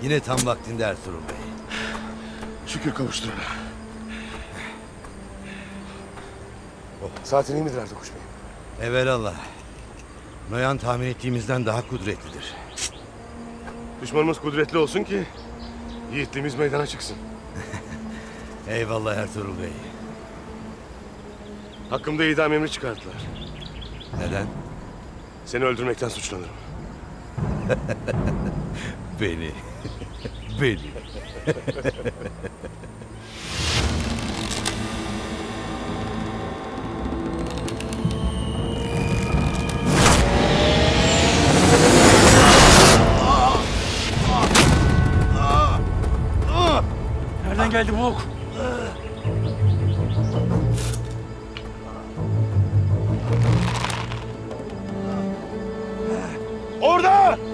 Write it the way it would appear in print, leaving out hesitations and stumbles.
Yine tam vaktinde Ertuğrul Bey. Şükür kavuşturana. Saatin iyi midir Ertuğrul Bey? Evelallah. Noyan tahmin ettiğimizden daha kudretlidir. Düşmanımız kudretli olsun ki yiğitliğimiz meydana çıksın. Eyvallah Ertuğrul Bey. Hakkımda idam emri çıkarttılar. Neden? Seni öldürmekten suçlanırım. Beni. Beni. Nereden geldi bu ok? Orada!